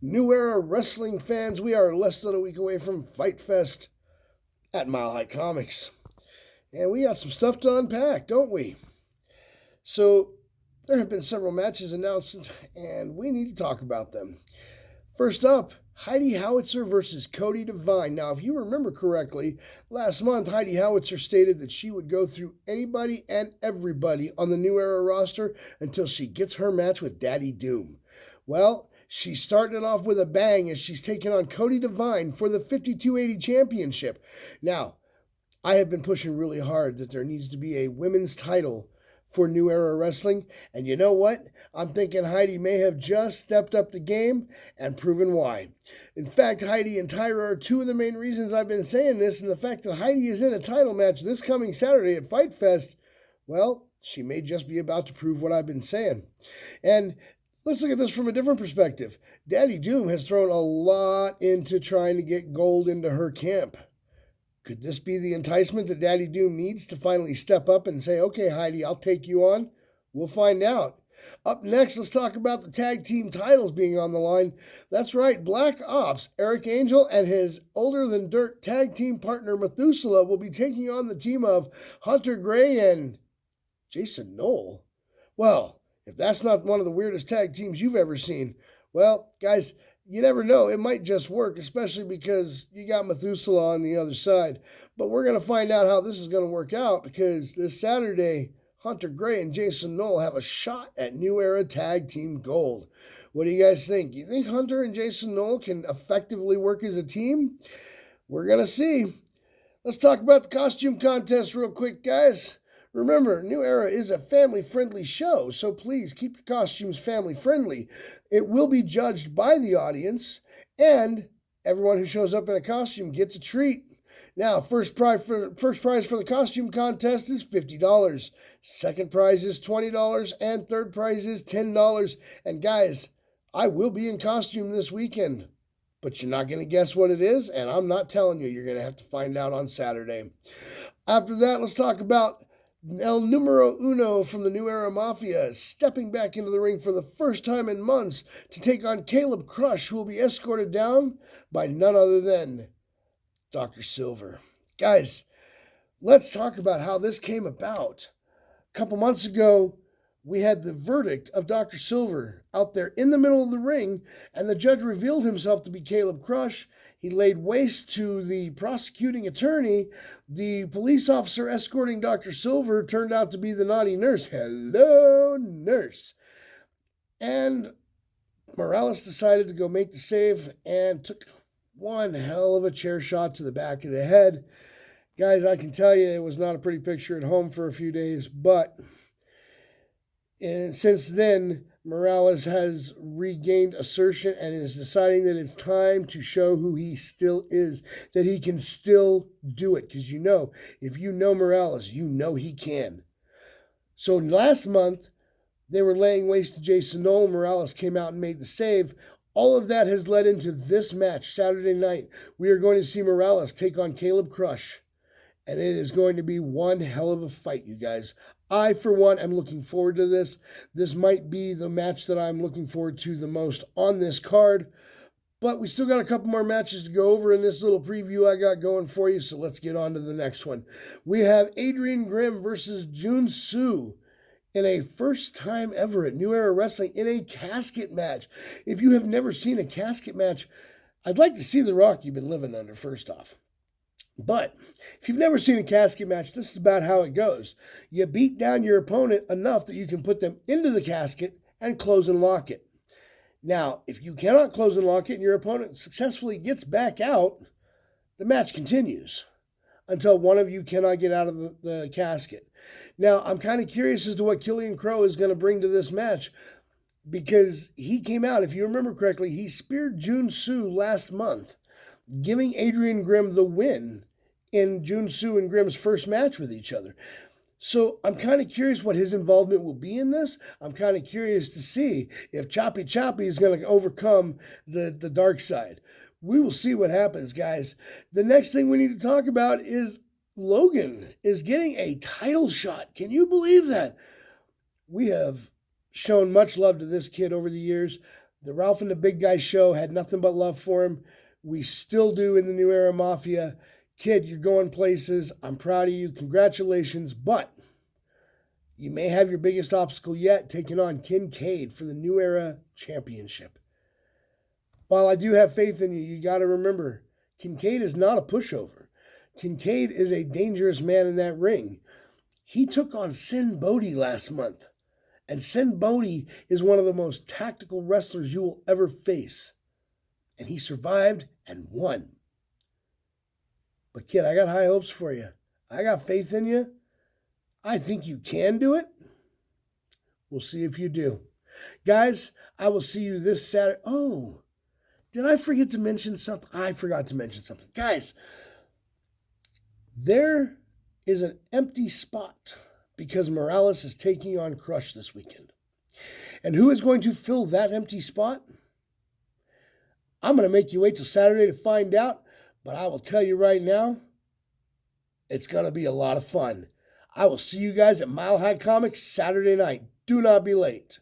New Era Wrestling fans, we are less than a week away from Fight Fest at Mile High Comics. And we got some stuff to unpack, don't we? So, there have been several matches announced, and we need to talk about them. First up, Heidi Howitzer versus Cody Devine. Now, if you remember correctly, last month Heidi Howitzer stated that she would go through anybody and everybody on the New Era roster until she gets her match with Daddy Doom. Well, she's starting it off with a bang as she's taking on Cody Devine for the 5280 championship. Now, I have been pushing really hard that there needs to be a women's title for New Era Wrestling. And you know what? I'm thinking Heidi may have just stepped up the game and proven why. In fact, Heidi and Tyra are two of the main reasons I've been saying this, and the fact that Heidi is in a title match this coming Saturday at Fight Fest, well, she may just be about to prove what I've been saying. And let's look at this from a different perspective. Daddy Doom has thrown a lot into trying to get gold into her camp. Could this be the enticement that Daddy Doom needs to finally step up and say, okay, Heidi, I'll take you on? We'll find out. Up next, let's talk about the tag team titles being on the line. That's right, Black Ops, Eric Angel and his older-than-dirt tag team partner Methuselah will be taking on the team of Hunter Gray and Jason Knoll. Well, if that's not one of the weirdest tag teams you've ever seen, well, guys, you never know. It might just work, especially because you got Methuselah on the other side. But we're going to find out how this is going to work out because this Saturday, Hunter Gray and Jason Knoll have a shot at New Era Tag Team Gold. What do you guys think? You think Hunter and Jason Knoll can effectively work as a team? We're going to see. Let's talk about the costume contest real quick, guys. Remember, New Era is a family-friendly show, so please keep your costumes family-friendly. It will be judged by the audience, and everyone who shows up in a costume gets a treat. Now, first prize for the costume contest is $50. Second prize is $20, and third prize is $10. And guys, I will be in costume this weekend, but you're not going to guess what it is, and I'm not telling you. You're going to have to find out on Saturday. After that, let's talk about El Numero Uno from the New Era Mafia stepping back into the ring for the first time in months to take on Caleb Crush, who will be escorted down by none other than Dr. Silver. Guys, let's talk about how this came about. A couple months ago, we had the verdict of Dr. Silver out there in the middle of the ring, and the judge revealed himself to be Caleb Crush. He laid waste to the prosecuting attorney. The police officer escorting Dr. Silver turned out to be the naughty nurse. Hello, nurse. And Morales decided to go make the save and took one hell of a chair shot to the back of the head. Guys, I can tell you it was not a pretty picture at home for a few days, but since then, Morales has regained assertion and is deciding that it's time to show who he still is, that he can still do it. Because if you know Morales, you know he can. So last month, they were laying waste to Jason Knoll. Morales came out and made the save. All of that has led into this match Saturday night. We are going to see Morales take on Caleb Crush. And it is going to be one hell of a fight, you guys. I, for one, am looking forward to this. This might be the match that I'm looking forward to the most on this card. But we still got a couple more matches to go over in this little preview I got going for you. So let's get on to the next one. We have Adrian Grimm versus Jun Soo in a first time ever at New Era Wrestling in a casket match. If you have never seen a casket match, I'd like to see the rock you've been living under, first off. But if you've never seen a casket match, this is about how it goes. You beat down your opponent enough that you can put them into the casket and close and lock it. Now, if you cannot close and lock it and your opponent successfully gets back out, the match continues until one of you cannot get out of the casket. Now, I'm kind of curious as to what Killian Crowe is going to bring to this match because he came out, if you remember correctly, he speared Jun Soo last month, giving Adrian Grimm the win in Jun Soo and Grimm's first match with each other. So I'm kind of curious what his involvement will be in this. I'm kind of curious to see if Choppy Choppy is going to overcome the dark side. We will see what happens, guys. The next thing we need to talk about is Logan is getting a title shot. Can you believe that? We have shown much love to this kid over the years. The Ralph and the Big Guy show had nothing but love for him. We still do in the New Era Mafia. Kid, you're going places. I'm proud of you. Congratulations. But you may have your biggest obstacle yet, taking on Kincaid for the New Era Championship. While I do have faith in you, you got to remember, Kincaid is not a pushover. Kincaid is a dangerous man in that ring. He took on Sin Bodhi last month. And Sin Bodhi is one of the most tactical wrestlers you will ever face. And he survived and won. But kid, I got high hopes for you. I got faith in you. I think you can do it. We'll see if you do. Guys, I will see you this Saturday. Oh, did I forget to mention something? I forgot to mention something. Guys, there is an empty spot because Morales is taking on Crush this weekend. And who is going to fill that empty spot? I'm going to make you wait till Saturday to find out, but I will tell you right now, it's going to be a lot of fun. I will see you guys at Mile High Comics Saturday night. Do not be late.